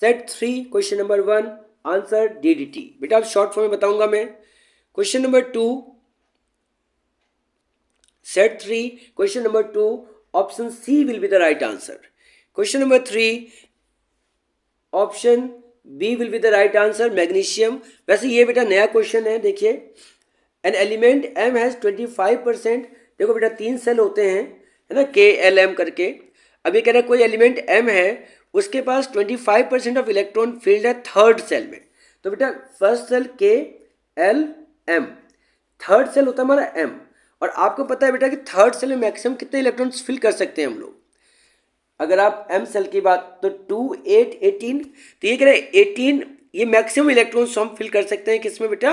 Set 3 question number 1 answer DDT। बेटा अब short form में बताऊंगा मैं। Question number 2 set 3 question number 2 option C will be the right answer. Question number 3 option B will be the right answer, magnesium. वैसे ये बेटा नया question है, देखिए एन एलिमेंट एम हैज 25%। देखो बेटा 3 सेल होते हैं, है ना, KLM करके। अब ये कह रहा है कोई एलिमेंट M है, उसके पास 25% ऑफ इलेक्ट्रॉन फील्ड है थर्ड सेल में। तो बेटा first shell KLM, third shell होता है हमारा M। और आपको पता है बेटा कि थर्ड सेल में मैक्सिमम कितने इलेक्ट्रॉन्स फिल कर सकते हैं हम लोग। अगर आप M सेल की बात तो 2 8 18, तो ये कह रहे हैं 18 ये मैक्सिमम इलेक्ट्रॉन्स हम फिल कर सकते हैं किसमें बेटा,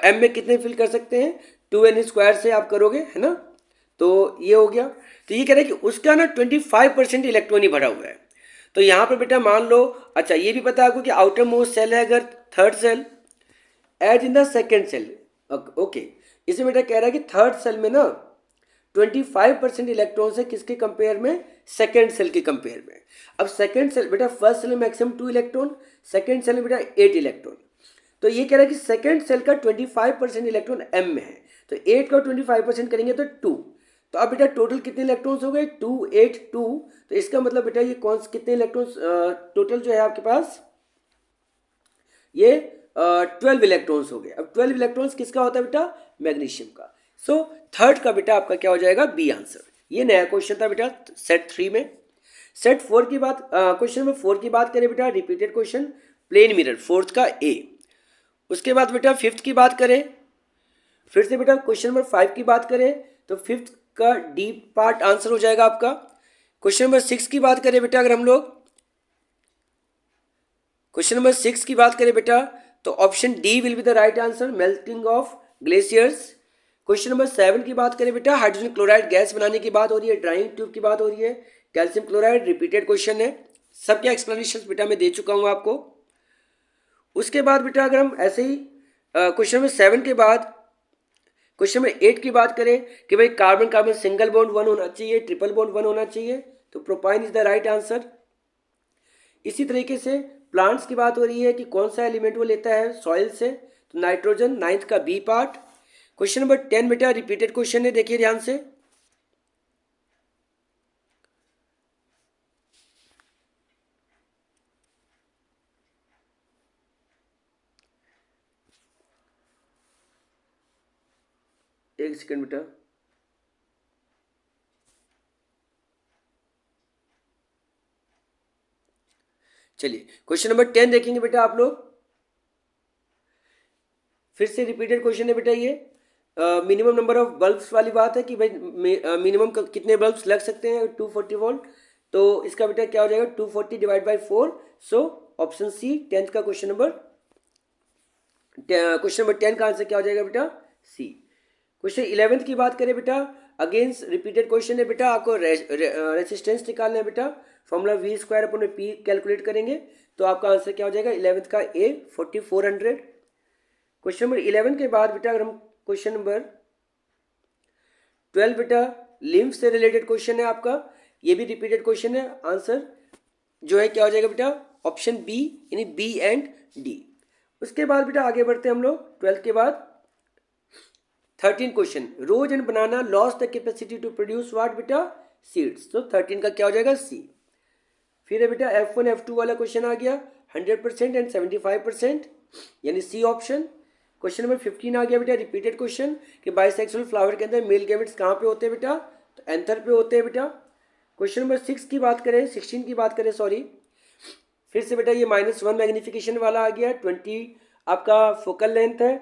M में कितने फिल कर सकते हैं, 2n² से आप करोगे, है ना। तो ये हो गया। तो ये कह रहे हैं कि उसका ना 25% इलेक्ट्रॉन ही भरा हुआ है। तो यहाँ पर बेटा मान लो, अच्छा ये भी पता है आपको कि आउटर मोस्ट सेल है अगर third shell as in the second shell. Okay, इसमें बेटा कह रहा है कि थर्ड सेल में ना 25% इलेक्ट्रॉन्स है किसके कंपेयर में, सेकेंड सेल के कंपेयर में। अब सेकेंड सेल बेटा फर्स्ट सेल में मैक्सिमम 2 इलेक्ट्रॉन, सेकेंड सेल में बेटा 8 इलेक्ट्रॉन। तो ये कह रहा है कि सेकेंड सेल का 25% इलेक्ट्रॉन M में है, तो 8 का 25% करेंगे तो 2। तो अब बेटा टोटल कितने इलेक्ट्रॉन्स हो गए, 2 8 2। तो इसका मतलब बेटा ये कौन कितने इलेक्ट्रॉन्स टोटल जो है आपके पास, ये 12 इलेक्ट्रॉन्स हो गए। अब 12 इलेक्ट्रॉन्स किसका होता है बेटा, मैग्नीशियम का। सो थर्ड का बेटा आपका क्या हो जाएगा, बी आंसर। ये नया क्वेश्चन था बेटा सेट 3 में। सेट 4 की बात, क्वेश्चन नंबर 4 की बात करें बेटा, repeated question, plane mirror, fourth का ए। उसके बाद बेटा फिफ्थ की बात करें, फिर से बेटा क्वेश्चन नंबर 5 की बात करें तो फिफ्थ का डी पार्ट आंसर हो जाएगा आपका। क्वेश्चन नंबर 6 की बात करें बेटा, अगर हम लोग क्वेश्चन नंबर 6 की बात करें बेटा तो option D will be the right answer, melting of glaciers. Question number 7 की बात करें बेटा, हाइड्रोजन क्लोराइड गैस बनाने की बात हो रही है, ड्राइंग ट्यूब की बात हो रही है, कैल्शियम क्लोराइड, रिपीटेड क्वेश्चन है। सबके एक्सप्लेनेशन बेटा मैं दे चुका हूँ आपको। उसके बाद बेटा अगर हम ऐसे ही क्वेश्चन नंबर 7 के बाद क्वेश्चन नंबर 8 की बात करें कि भाई कार्बन कार्बन सिंगल बॉन्ड 1 होना चाहिए, ट्रिपल बॉन्ड 1 होना चाहिए, तो propyne is the right answer. इसी तरीके से प्लांट्स की बात हो रही है कि कौन सा एलिमेंट वो लेता है सॉइल से, तो नाइट्रोजन, नाइन्थ का बी पार्ट। क्वेश्चन नंबर 10 बेटा रिपीटेड क्वेश्चन है, देखिए ध्यान से। एक सेकंड बेटा, चलिए क्वेश्चन नंबर 10 देखेंगे बेटा आप लोग। फिर से रिपीटेड क्वेश्चन है बेटा ये। मिनिमम नंबर ऑफ बल्ब्स वाली बात है कि भाई मिनिमम कितने बल्ब्स लग सकते हैं 240 वोल्ट। तो इसका बेटा क्या हो जाएगा, 240 divide by 4। So option C 10th का क्वेश्चन नंबर 10 का आंसर क्या हो जाएगा बेटा, सी। क्वेश्चन 11th की बात करें बेटा, अगेंस्ट रिपीटेड क्वेश्चन है बेटा, आपको रेसिस्टेंस निकालना है बेटा। फॉर्मूला V² अपन P कैलकुलेट करेंगे तो आपका आंसर क्या हो जाएगा 11th का A 4400। क्वेश्चन नंबर 11 के बाद बेटा अगर हम क्वेश्चन नंबर 12 बेटा लिम्फ से रिलेटेड क्वेश्चन है आपका, ये भी रिपीटेड क्वेश्चन है। आंसर जो है क्या हो जाएगा बेटा, ऑप्शन बी, यानी B एंड D। उसके बाद बेटा आगे बढ़ते हैं हम लोग 12 के बाद 13 question, rose and banana loss the capacity to produce what बेटा, सीड्स। तो 13 का क्या हो जाएगा, सी। फिर है बेटा F1 F2 वाला क्वेश्चन आ गया, 100% एंड 75%, यानी सी ऑप्शन। क्वेश्चन नंबर 15 आ गया बेटा रिपीटेड क्वेश्चन कि बाइसेक्सुअल फ्लावर के अंदर मेल गैमेट्स कहाँ पे होते हैं बेटा, तो एंथर पे होते हैं बेटा। क्वेश्चन नंबर 16 की बात करें सॉरी, फिर से बेटा ये -1 मैग्निफिकेशन वाला आ गया। 20 आपका फोकल लेंथ है,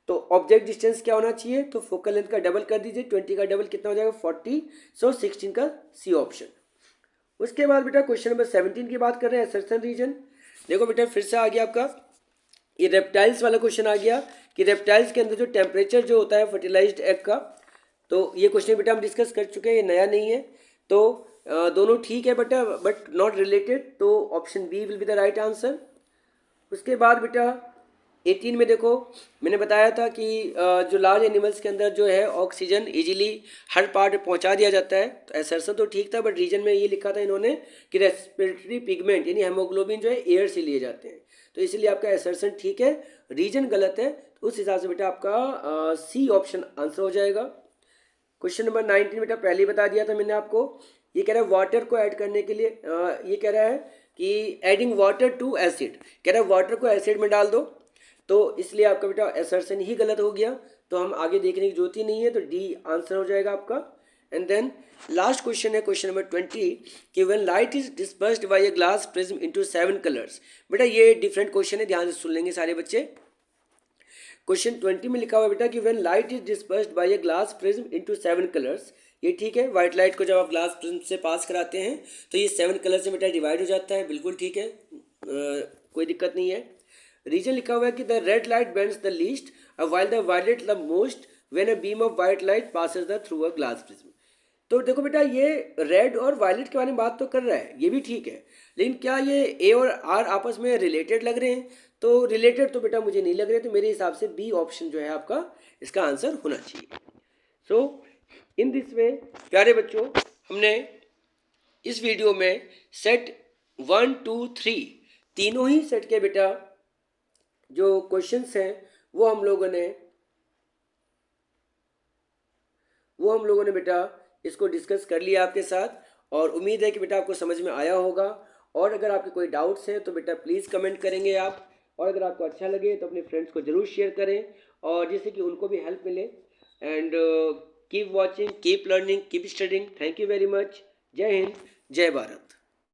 तो ऑब्जेक्ट डिस्टेंस क्या होना चाहिए, तो फोकल लेंथ का डबल कर दीजिए, 20 का डबल कितना हो जाएगा 40। सो 16 का सी ऑप्शन। उसके बाद बेटा क्वेश्चन नंबर 17 की बात कर रहे हैं, असर्शन रीजन। देखो बेटा फिर से आ गया आपका ये रेप्टाइल्स वाला क्वेश्चन आ गया कि रेप्टाइल्स के अंदर जो टेम्परेचर जो होता है फर्टिलाइज्ड एग का, तो ये क्वेश्चन बेटा हम डिस्कस कर चुके हैं, ये नया नहीं है। तो दोनों ठीक है बेटा, बट नॉट रिलेटेड, तो option B will be the right answer. उसके बाद बेटा 18 में देखो मैंने बताया था कि जो लार्ज एनिमल्स के अंदर जो है ऑक्सीजन इजीली हर पार्ट पहुंचा दिया जाता है, तो एसर्शन तो ठीक था, बट रीजन में ये लिखा था इन्होंने कि रेस्पिरेटरी पिगमेंट यानी हेमोग्लोबिन जो है एयर से लिए जाते हैं, तो इसलिए आपका एसर्शन ठीक है, रीजन गलत है, तो उस हिसाब से बेटा आपका सी ऑप्शन आंसर हो जाएगा। क्वेश्चन नंबर 19 बेटा पहले ही बता दिया था मैंने आपको, ये कह रहा है वाटर को ऐड करने के लिए, ये कह रहा है कि एडिंग वाटर टू एसिड, कह रहा है वाटर को एसिड में डाल दो, तो इसलिए आपका बेटा असर्शन ही गलत हो गया, तो हम आगे देखने की जरूरत ही नहीं है, तो डी आंसर हो जाएगा आपका। एंड देन लास्ट क्वेश्चन है क्वेश्चन नंबर 20 कि when light is dispersed by a glass prism into 7 colours. बेटा ये डिफरेंट क्वेश्चन है, ध्यान से सुन लेंगे सारे बच्चे। क्वेश्चन 20 में लिखा हुआ बेटा कि when light is dispersed by a glass prism into 7 colours, ये ठीक है, व्हाइट लाइट को जब आप ग्लास प्रिज्म से पास कराते हैं तो ये 7 कलर से बेटा डिवाइड हो जाता है, बिल्कुल ठीक है, कोई दिक्कत नहीं है। रीजन लिखा हुआ है कि the red light bends the least while the violet the most when a beam of white light passes the through a glass prism. तो देखो बेटा ये रेड और वायलेट के बारे में बात तो कर रहा है, ये भी ठीक है, लेकिन क्या ये ए और आर आपस में रिलेटेड लग रहे हैं? तो रिलेटेड तो बेटा मुझे नहीं लग रहे, तो मेरे हिसाब से बी ऑप्शन जो है आपका इसका आंसर होना चाहिए। सो इन दिस वे प्यारे बच्चों, हमने इस वीडियो में सेट 1 2 3 तीनों ही सेट के बेटा जो क्वेश्चंस हैं वो हम लोगों ने बेटा इसको डिस्कस कर लिया आपके साथ, और उम्मीद है कि बेटा आपको समझ में आया होगा। और अगर आपके कोई डाउट्स हैं तो बेटा प्लीज़ कमेंट करेंगे आप, और अगर आपको अच्छा लगे तो अपने फ्रेंड्स को ज़रूर शेयर करें, और जिससे कि उनको भी हेल्प मिले। And keep watching, keep learning, keep studying. Thank you very much. जय हिंद, जय भारत।